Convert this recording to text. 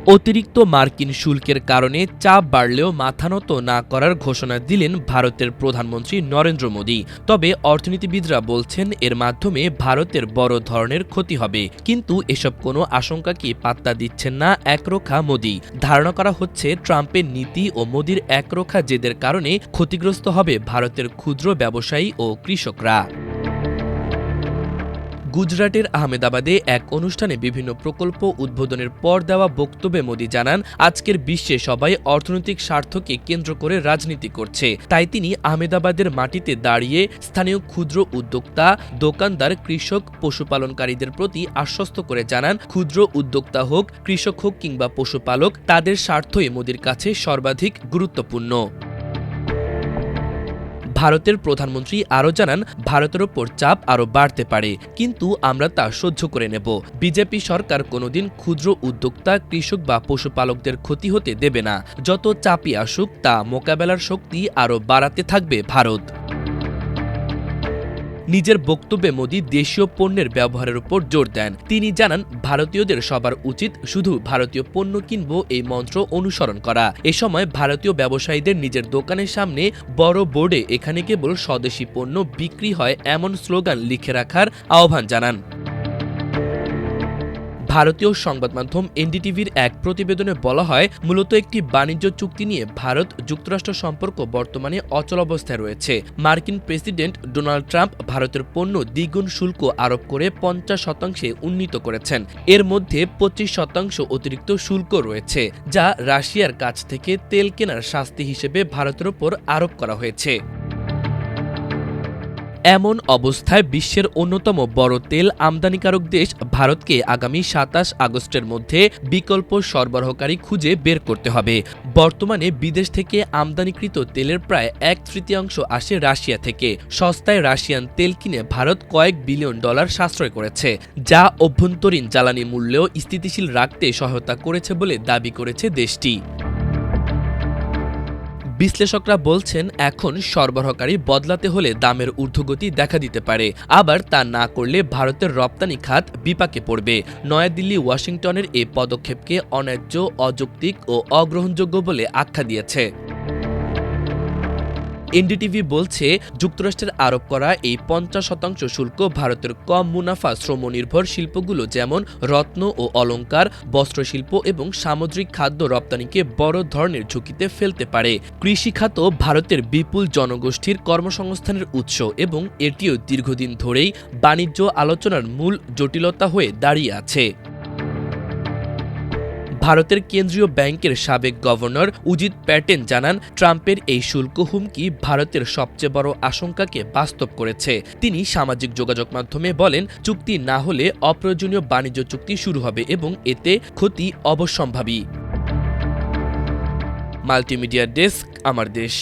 অতিরিক্ত মার্কিন শুল্কের কারণে চাপ বাড়লেও মাথানত না করার ঘোষণা দিলেন ভারতের প্রধানমন্ত্রী নরেন্দ্র মোদী। তবে অর্থনীতিবিদরা বলছেন এর মাধ্যমে ভারতের বড় ধরনের ক্ষতি হবে। কিন্তু এসব কোনো আশঙ্কাকে পাত্তা দিচ্ছেন না একরোখা মোদী। ধারণা করা হচ্ছে ট্রাম্পের নীতি ও মোদীর একরোখা জেদের কারণে ক্ষতিগ্রস্ত হবে ভারতের ক্ষুদ্র ব্যবসায়ী ও কৃষকরা। গুজরাটের আহমেদাবাদে এক অনুষ্ঠানে বিভিন্ন প্রকল্প উদ্বোধনের পর দেওয়া বক্তব্যে মোদী জানান, আজকের বিশ্বে সবাই অর্থনৈতিক স্বার্থকে কেন্দ্র করে রাজনীতি করছে। তাই তিনি আহমেদাবাদের মাটিতে দাঁড়িয়ে স্থানীয় ক্ষুদ্র উদ্যোক্তা, দোকানদার, কৃষক, পশুপালনকারীদের প্রতি আশ্বস্ত করে জানান, ক্ষুদ্র উদ্যোক্তা হোক, কৃষক হোক কিংবা পশুপালক, তাদের স্বার্থই মোদীর কাছে সর্বাধিক গুরুত্বপূর্ণ। ভারতের প্রধানমন্ত্রী আরও জানান, ভারতের ওপর চাপ আরও বাড়তে পারে, কিন্তু আমরা তা সহ্য করে নেব। বিজেপি সরকার কোনোদিন ক্ষুদ্র উদ্যোক্তা, কৃষক বা পশুপালকদের ক্ষতি হতে দেবে না। যত চাপই আসুক তা মোকাবেলার শক্তি আরও বাড়াতে থাকবে ভারত। নিজের বক্তব্যে মোদী দেশীয় পণ্যের ব্যবহারের উপর জোর দেন। তিনি জানান, ভারতীয়দের সবার উচিত শুধু ভারতীয় পণ্য কিনব এই মন্ত্র অনুসরণ করা। এ সময় ভারতীয় ব্যবসায়ীদের নিজের দোকানের সামনে বড় বোর্ডে এখানে কেবল স্বদেশি পণ্য বিক্রি হয় এমন স্লোগান লিখে রাখার আহ্বান জানান। ভারতীয় সংবাদ মাধ্যম এনডিটিভির এক প্রতিবেদনে বলা হয়, মূলত একটি বাণিজ্য চুক্তি নিয়ে ভারত যুক্তরাষ্ট্র সম্পর্ক বর্তমানে অচলাবস্থায় রয়েছে। মার্কিন প্রেসিডেন্ট ডোনাল্ড ট্রাম্প ভারতের পণ্য দ্বিগুণ শুল্ক আরোপ করে 50% উন্নীত করেছেন। এর মধ্যে 25% অতিরিক্ত শুল্ক রয়েছে, যা রাশিয়ার কাছ থেকে তেল কেনার শাস্তি হিসেবে ভারতের ওপর আরোপ করা হয়েছে। এমন অবস্থায় বিশ্বের অন্যতম বড় তেল আমদানিকারক দেশ ভারতকে আগামী 27 আগস্টের মধ্যে বিকল্প সরবরাহকারী খুঁজে বের করতে হবে। বর্তমানে বিদেশ থেকে আমদানিকৃত তেলের প্রায় 1/3 আসে রাশিয়া থেকে। সস্তায় রাশিয়ান তেল কিনে ভারত কয়েক বিলিয়ন ডলার সাশ্রয় করেছে, যা অভ্যন্তরীণ জ্বালানি মূল্যেও স্থিতিশীল রাখতে সহায়তা করেছে বলে দাবি করেছে দেশটি। বিশ্লেষকরা বলছেন, এখন সরবরাহকারী বদলাতে হলে দামের ঊর্ধ্বগতি দেখা দিতে পারে। আবার তা না করলে ভারতের রপ্তানি খাত বিপাকে পড়বে। নয়াদিল্লি ওয়াশিংটনের এই পদক্ষেপকে অন্যায্য, অযৌক্তিক ও অগ্রহণযোগ্য বলে আখ্যা দিয়েছে। এনডিটিভি বলছে, যুক্তরাষ্ট্রের আরোপ করা এই 50% শুল্ক ভারতের কম মুনাফা শ্রমনির্ভর শিল্পগুলো যেমন রত্ন ও অলংকার, বস্ত্রশিল্প এবং সামুদ্রিক খাদ্য রপ্তানিকে বড় ধরনের ঝুঁকিতে ফেলতে পারে। কৃষি খাত ভারতের বিপুল জনগোষ্ঠীর কর্মসংস্থানের উৎস এবং এটিও দীর্ঘদিন ধরেই বাণিজ্য আলোচনার মূল জটিলতা হয়ে দাঁড়িয়ে আছে। ভারতের কেন্দ্রীয় ব্যাংকের সাবেক গভর্নর উজিত প্যাটেন জানান, ট্রাম্পের এই শুল্ক হুমকি ভারতের সবচেয়ে বড় আশঙ্কাকে বাস্তব করেছে। তিনি সামাজিক যোগাযোগ মাধ্যমে বলেন, চুক্তি না হলে অপ্রয়োজনীয় বাণিজ্য চুক্তি শুরু হবে এবং এতে ক্ষতি অবশ্যম্ভাবী। মাল্টিমিডিয়া ডেস্ক, আমার দেশ।